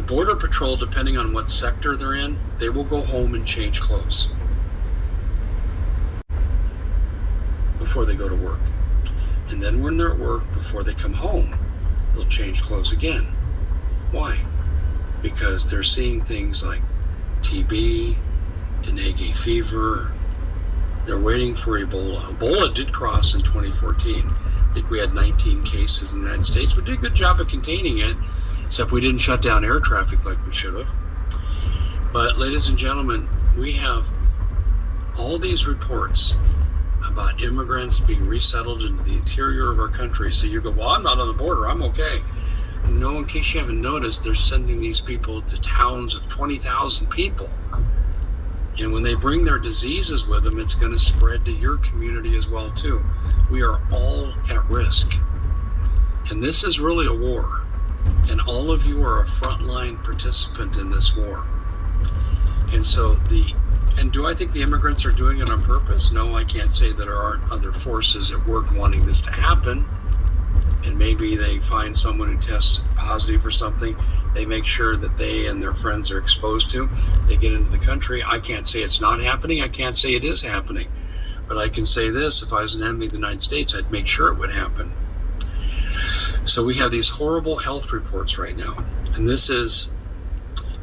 The Border Patrol, depending on what sector they're in, they will go home and change clothes before they go to work. And then when they're at work, before they come home, they'll change clothes again. Why? Because they're seeing things like TB, dengue fever. They're waiting for Ebola. Ebola did cross in 2014. I think we had 19 cases in the United States. We did a good job of containing it, except we didn't shut down air traffic like we should have. But ladies and gentlemen, we have all these reports about immigrants being resettled into the interior of our country. So you go, well, I'm not on the border, I'm okay. No, in case you haven't noticed, they're sending these people to towns of 20,000 people. And when they bring their diseases with them, it's going to spread to your community as well, too. We are all at risk. And this is really a war. And all of you are a frontline participant in this war. And so do I think the immigrants are doing it on purpose? No, I can't say that there aren't other forces at work wanting this to happen. And maybe they find someone who tests positive for something. They make sure that they and their friends are exposed to. They get into the country. I can't say it's not happening. I can't say it is happening. But I can say this, if I was an enemy of the United States, I'd make sure it would happen. So we have these horrible health reports right now. And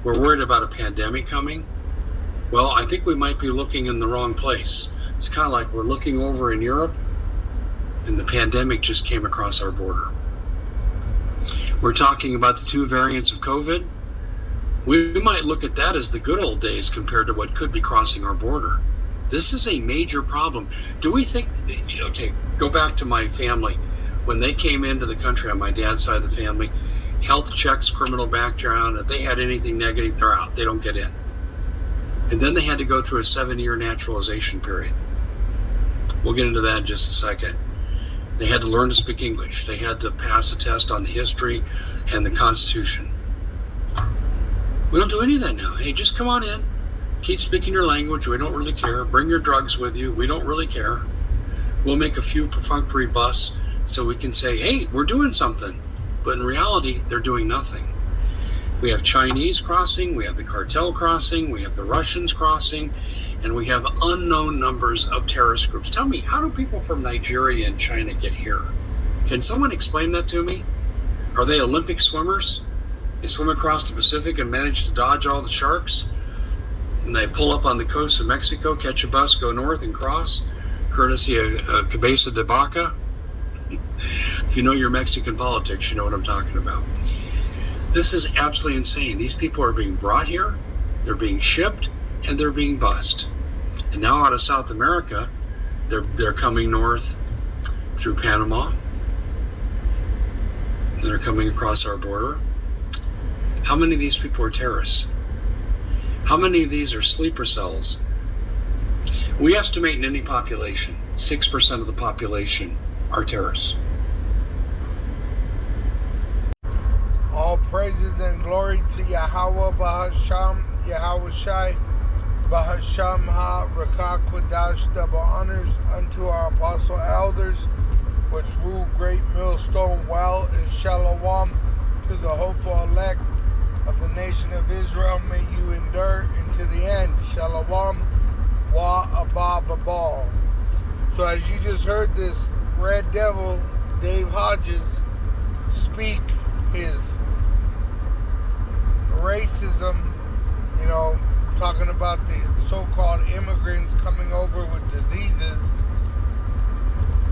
we're worried about a pandemic coming. Well, I think we might be looking in the wrong place. It's kind of like we're looking over in Europe and the pandemic just came across our border. We're talking about the 2 variants of COVID. We might look at that as the good old days compared to what could be crossing our border. This is a major problem. Do we think, okay, go back to my family. When they came into the country on my dad's side of the family, health checks, criminal background, if they had anything negative, they're out. They don't get in. And then they had to go through a 7-year naturalization period. We'll get into that in just a second. They had to learn to speak English. They had to pass a test on the history and the Constitution. We don't do any of that now. Hey, just come on in. Keep speaking your language. We don't really care. Bring your drugs with you. We don't really care. We'll make a few perfunctory busts so we can say, hey, we're doing something. But in reality, they're doing nothing. We have Chinese crossing, we have the cartel crossing, we have the Russians crossing, and we have unknown numbers of terrorist groups. Tell me, how do people from Nigeria and China get here? Can someone explain that to me? Are they Olympic swimmers? They swim across the Pacific and manage to dodge all the sharks? And they pull up on the coast of Mexico, catch a bus, go north and cross, courtesy of Cabeza de Vaca? If you know your Mexican politics, you know what I'm talking about. This is absolutely insane. These people are being brought here, they're being shipped, and they're being bussed. And now out of South America, they're coming north through Panama. They're coming across our border. How many of these people are terrorists? How many of these are sleeper cells? We estimate in any population, 6% of the population are terrorists. All praises and glory to Yahweh Bahasham, Yahweh Shai, Bahasham Ha Rakah Quadash, double honors unto our apostle elders, which rule great millstone well in Shalom, to the hopeful elect of the nation of Israel. May you endure into the end. Shalom Wa Abba Babal. So as you just heard this red devil, Dave Hodges, speak his racism, talking about the so-called immigrants coming over with diseases,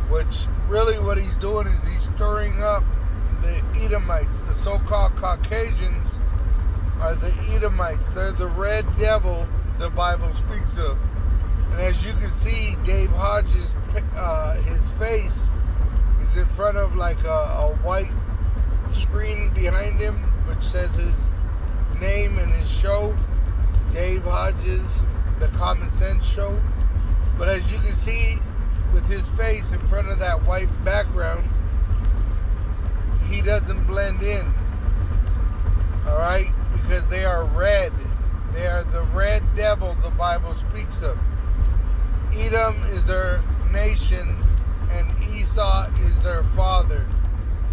which really what he's doing is he's stirring up the Edomites. The so-called Caucasians are the Edomites. They're the red devil the Bible speaks of. And as you can see, Dave Hodges, his face is in front of like a white screen behind him, which says his name and his show, Dave Hodges, The Common Sense Show. But as you can see, with his face in front of that white background, he doesn't blend in. Alright? Because they are red. They are the red devil the Bible speaks of. Edom is their nation, and Esau is their father,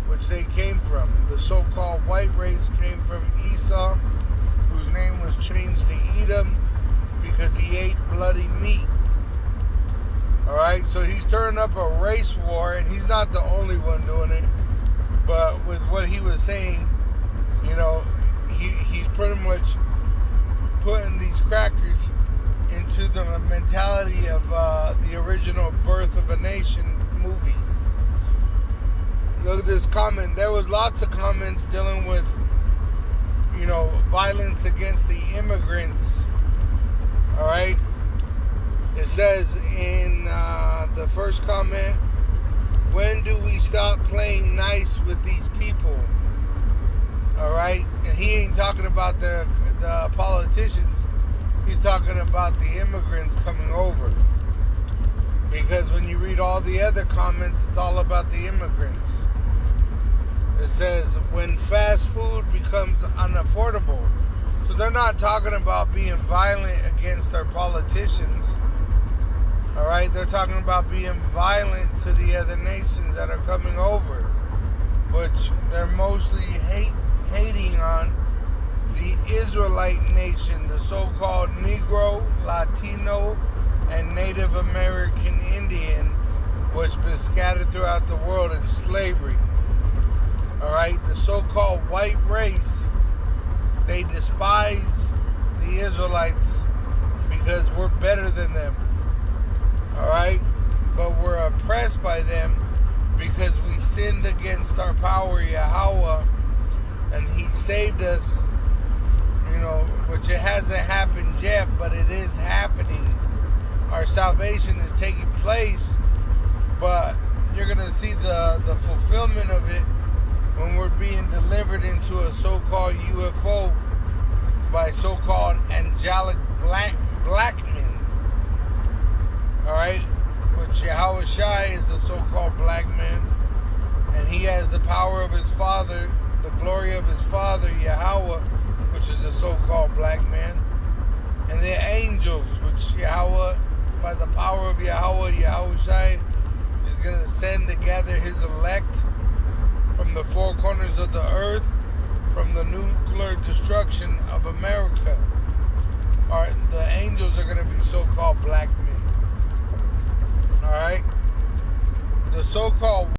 which they came from. The so-called white race came from Esau, changed to Edom because he ate bloody meat. Alright, so he's stirring up a race war, and he's not the only one doing it. But with what he was saying, he's pretty much putting these crackers into the mentality of the original Birth of a Nation movie. Look at this comment. There was lots of comments dealing with, violence against the immigrants. Alright? It says in the first comment, when do we stop playing nice with these people? Alright? And he ain't talking about the politicians. He's talking about the immigrants coming over. Because when you read all the other comments, it's all about the immigrants. It says, when fast food becomes unaffordable. So they're not talking about being violent against our politicians. Alright, they're talking about being violent to the other nations that are coming over, which they're mostly hating on the Israelite nation, the so-called Negro, Latino, and Native American Indian, which been scattered throughout the world in slavery. Alright, the so-called white race, they despise the Israelites because we're better than them. Alright? But we're oppressed by them because we sinned against our power, Yahweh, and He saved us, which it hasn't happened yet, but it is happening. Our salvation is taking place, but you're going to see the fulfillment of it when we're being delivered into a so-called UFO by so-called angelic black men. Alright? Which Yahweh Shai is the so-called black man. And he has the power of his father, the glory of his father, Yahweh, which is the so-called black man. And the angels, which Yahweh, by the power of Yahweh Shai, is going to send to gather his elect from the four corners of the earth, from the nuclear destruction of America. Alright, the angels are going to be so-called black men. Alright? The so-called